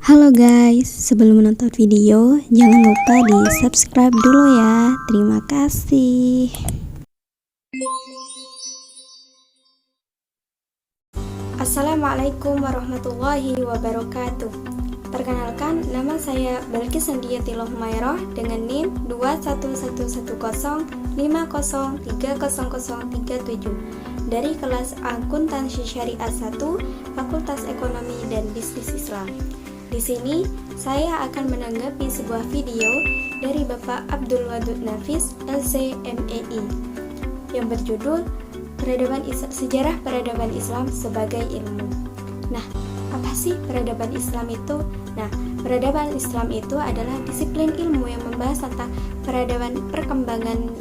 Halo guys, sebelum menonton video, jangan lupa di subscribe dulu ya. Terima kasih. Assalamualaikum warahmatullahi wabarakatuh. Perkenalkan, nama saya Balkis Sandiatilah Humairah dengan NIM 2111050300037 dari kelas Akuntansi Syariah 1, Fakultas Ekonomi dan Bisnis Islam. Di sini saya akan menanggapi sebuah video dari Bapak Abdul Wadud Nafis, LC.MEI, yang berjudul Sejarah Peradaban Islam sebagai Ilmu. Nah, apa sih peradaban Islam itu? Nah, peradaban Islam itu adalah disiplin ilmu yang membahas tentang peradaban perkembangan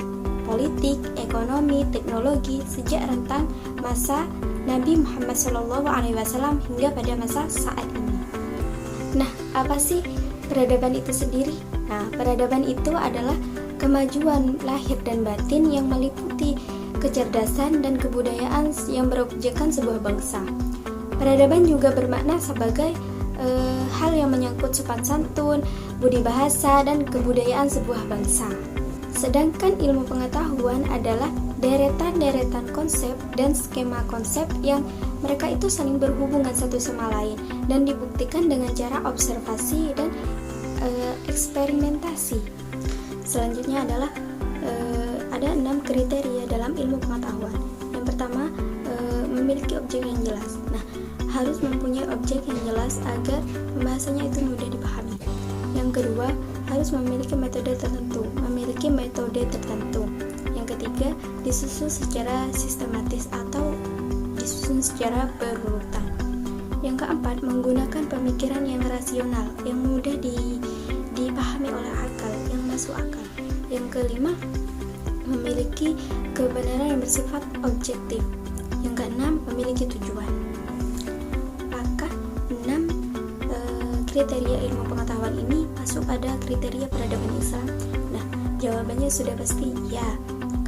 politik, ekonomi, teknologi sejak rentang masa Nabi Muhammad SAW hingga pada masa saat ini. Nah, apa sih peradaban itu sendiri? Nah, peradaban itu adalah kemajuan lahir dan batin yang meliputi kecerdasan dan kebudayaan yang berobjekkan sebuah bangsa. Peradaban juga bermakna sebagai hal yang menyangkut sopan santun, budi bahasa, dan kebudayaan sebuah bangsa. Sedangkan ilmu pengetahuan adalah deretan-deretan konsep dan skema konsep yang mereka itu saling berhubungan satu sama lain dan dibuktikan dengan cara observasi dan eksperimentasi. Selanjutnya adalah ada 6 kriteria dalam ilmu pengetahuan. Yang pertama, memiliki objek yang jelas. Nah, harus mempunyai objek yang jelas agar pembahasannya itu mudah dipahami. Yang kedua, harus memiliki metode tertentu. Yang ketiga, disusun secara sistematis atau disusun secara berurutan. Yang keempat, menggunakan pemikiran yang rasional, yang mudah dipahami oleh akal, yang masuk akal. Yang kelima, memiliki kebenaran yang bersifat objektif. Yang keenam, memiliki tujuan. Apakah 6 kriteria ilmu pengetahuan ini masuk pada kriteria peradaban Islam? Nah, jawabannya sudah pasti ya.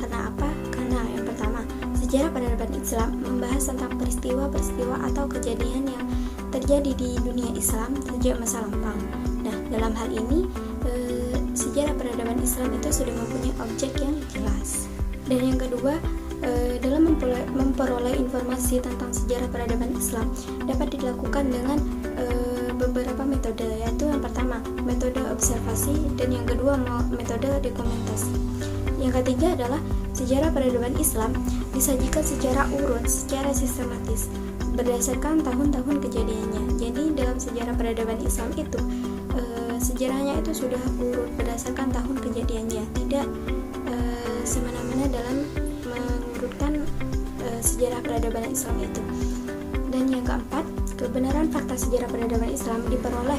Karena apa? Karena yang pertama, sejarah peradaban Islam membahas tentang peristiwa-peristiwa atau kejadian yang terjadi di dunia Islam sejak masa lampau. Nah, dalam hal ini sejarah peradaban Islam itu sudah mempunyai objek yang jelas. Dan yang kedua, dalam memperoleh informasi tentang sejarah peradaban Islam dapat dilakukan dengan beberapa metode, yaitu yang pertama metode observasi dan yang kedua metode dokumentasi. Yang ketiga adalah sejarah peradaban Islam disajikan secara urut, secara sistematis berdasarkan tahun-tahun kejadiannya. Jadi dalam sejarah peradaban Islam itu sejarahnya itu sudah urut berdasarkan tahun kejadiannya, tidak semena-mena dalam mengurutkan sejarah peradaban Islam itu. Dan yang keempat, kebenaran fakta sejarah peradaban Islam diperoleh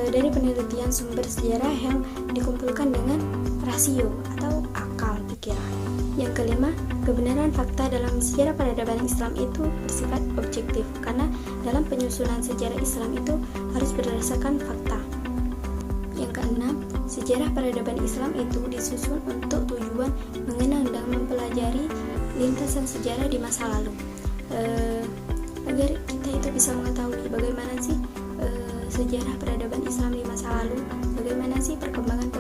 dari penelitian sumber sejarah yang dikumpulkan dengan rasio atau akal pikiran. Yang kelima, kebenaran fakta dalam sejarah peradaban Islam itu bersifat objektif karena dalam penyusunan sejarah Islam itu harus berdasarkan fakta. Yang keenam, sejarah peradaban Islam itu disusun untuk tujuan mengenang dan mempelajari lintasan sejarah di masa lalu, agar kita itu bisa mengetahui bagaimana sih sejarah peradaban Islam di masa lalu, bagaimana sih perkembangan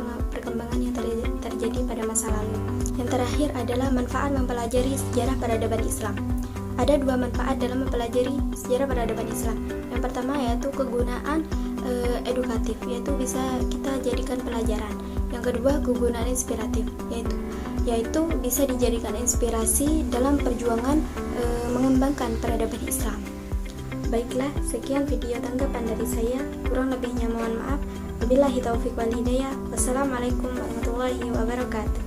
yang terjadi pada masa lalu. Yang terakhir adalah manfaat mempelajari sejarah peradaban Islam. Ada 2 manfaat dalam mempelajari sejarah peradaban Islam. Yang pertama yaitu kegunaan edukatif, yaitu bisa kita jadikan pelajaran. Yang kedua, kegunaan inspiratif, yaitu bisa dijadikan inspirasi dalam perjuangan mengembangkan peradaban Islam. Baiklah, sekian video tanggapan dari saya. Kurang lebihnya mohon maaf. Wabillahi taufiq wal hidayah. Wassalamualaikum warahmatullahi wabarakatuh.